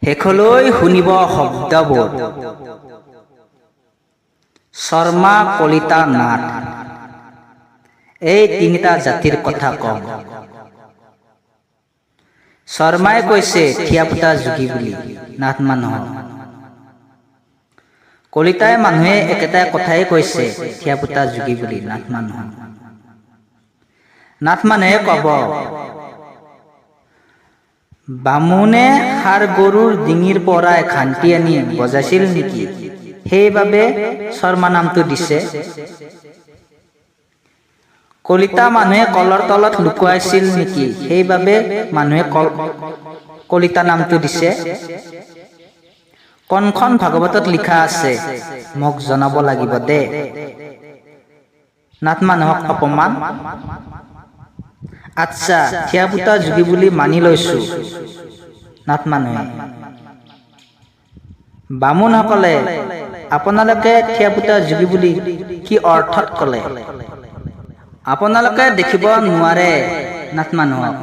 শেষলৈ শুনিব শব্দবোৰ শৰ্মা, কলিতা, নাথ এই তিনিটা জাতিৰ কথা কওঁ। শৰ্মাই কৈছে থিয়াপুতা যোগী বুলি নাথ মানুহক। কলিতাই মানুহে একেটা কথাই কৈছে থিয়াপুতা যোগী বুলি নাথ মানুহক। নাথ মানুহে কব বামুণে ষাঁড় গৰুৰ ডিঙিৰ পৰাই খান্তি আনি বজাইছিল নেকি, সেইবাবে শৰ্মা নামটো দিছে। কলিতা মানুহে কলৰ তলত লুকুৱাইছিল নেকি, সেইবাবে মানুহে কলিতা নামটো দিছে। কোনখন ভাগৱতত লিখা আছে মোক জনাব লাগিব দে। নাথ মানুহক অপমান। আচ্ছা, থিয়াপুতা যোগী বুলি মানি লৈছো নাথ মানুহে। বামুণসকলে আপোনালোকে থিয়াপুতা যোগী বুলি কি অৰ্থত কলে? আপোনালোকে দেখিব নোৱাৰে নাথ মানুহক।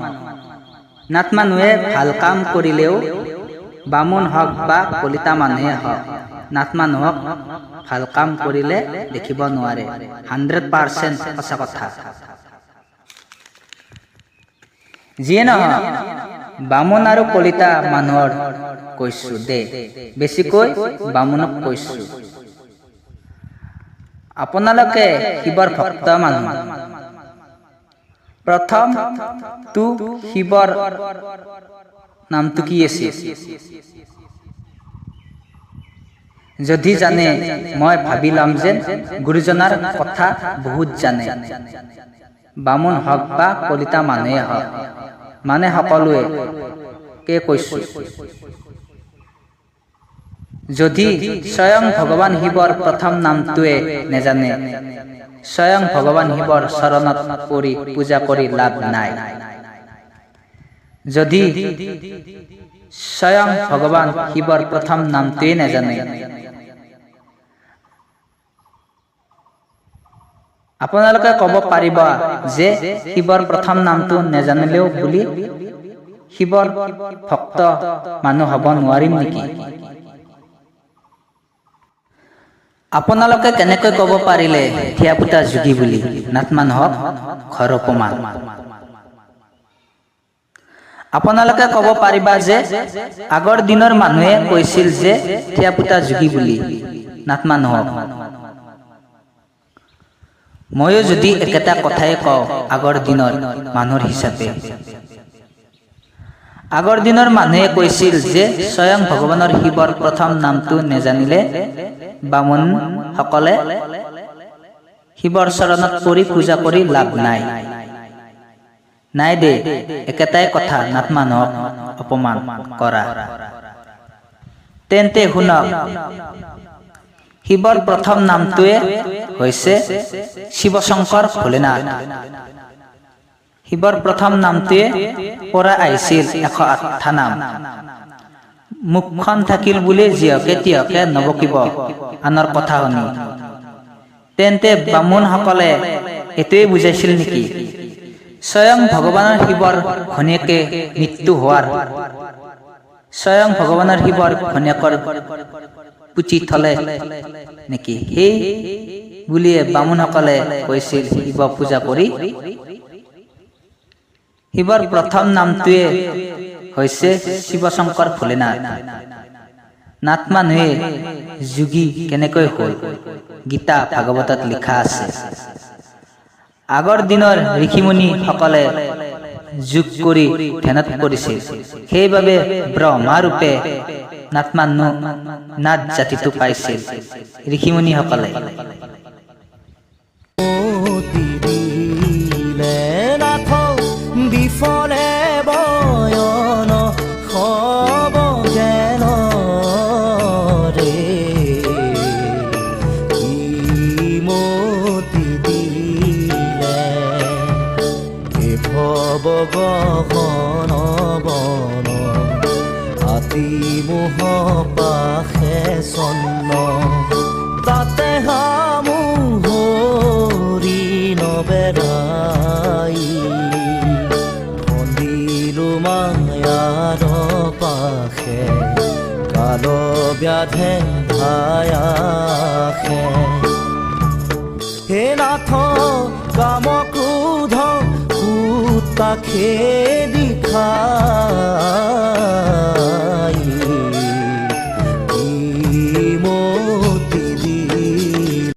নাথ মানুহে ভাল কাম কৰিলেও বামুণ হওক বা কলিতা মানুহে হওক, নাথ মানুহক ভাল কাম কৰিলে দেখিব নোৱাৰে। 100% সঁচা কথা। যিয়ে নহওক বামুণ আৰু কলিতা মানুহৰ কৈছো দে, বেছিকৈ বামুণক কৈছো। আপোনালোকে শিৱৰ ভক্ত মানুহ। প্ৰথম তো শিৱৰ নামটো কি আছিল? যদি জানে মই ভাবি লম যে গুৰুজনাৰ কথা বহুত জানে। বামুণ হওক বা কলিতা মানুহে হওক, মানে সকলোৱে কে কৈছো। যদি স্বয়ং ভগৱান শিৱৰ প্ৰথম নামটোৱে নেজানে, স্বয়ং ভগৱান শিৱৰ চৰণত পৰি পূজা কৰি লাভ নাই। যদি স্বয়ং ভগৱান শিৱৰ প্ৰথম নামটোৱে নেজানে, আপোনালোকে কব পাৰিব যে শিৱৰ প্ৰথম নামটো নেজানিলেও বুলি শিৱৰ ভক্ত মানুহ হব নোৱাৰিম নেকি? আপোনালোকে কেনেকৈ কব পাৰিলে থিয়াপুতা যোগী বুলি নাথ মানুহক? ঘৰ অপমান। আপোনালোকে কব পাৰিবা যে আগৰ দিনৰ মানুহে কৈছিল যে থিয়াপুতা যোগী বুলি নাথ মানুহক। ময়ো যদি একেটা কথাই কওঁ আগৰ দিনৰ মানুহৰ হিচাপে। আগৰ দিনৰ মানুহে কৈছিল যে স্বয়ং ভগৱানৰ শিৱৰ প্ৰথম নামটো নেজানিলে বামুণ সকলে শিৱৰ চৰণত পৰি পূজা কৰি লাভ নাই। নাই দে, একেটাই কথা নাথ মানুহক অপমান কৰা। তেন্তে শুনক, শিৱৰ প্ৰথম নামটোৱে হৈছে শিৱশংকৰ ভোলেনাথ। শিৱৰ প্ৰথম নামটোৱে পৰা আহিছিল 108টা নাম। মুখখন থাকিল বুলি যিহকে তিহকে নবকিব আনৰ কথা শুনি। তেন্তে বামুণ সকলে এইটোৱে বুজাইছিল নেকি স্বয়ং ভগৱানৰ শিৱৰ ঘনীয়েকে মৃত্যু হোৱাৰ, স্বয়ং ভগৱানৰ শিৱৰ ঘনীয়েকৰ পুতি থলে নেকি? সেই বুলিয়ে বামুণসকলে কৈছিল শিৱ পূজা কৰি। শিৱৰ প্ৰথম নামটোৱে হৈছে শিৱশংকৰ ভোলেনাথ। নাথ মানুহে যোগী কেনেকৈ হ'ল? গীতা ভাগৱতত লিখা আছে। আগৰ দিনৰ ঋষিমুনি সকলে যোগ কৰি ধ্যানত কৰিছিল, সেইবাবে ব্ৰহ্মাৰূপে নাথ মানুহ নাথ জাতিটো পাইছিল ঋষিমুনি সকলে। বিফলে বয়ন হব যেন ৰে, মতি দিলে ভৱ গহন বন আতি মোহ পাশে চন্ন, তাতে হামুহৰি নবেৰাই মায়াৰ পাশে কাল ব্যাধে ভায়াখে হে নাথ কাম ক্ৰোধ কুতাখে দিখা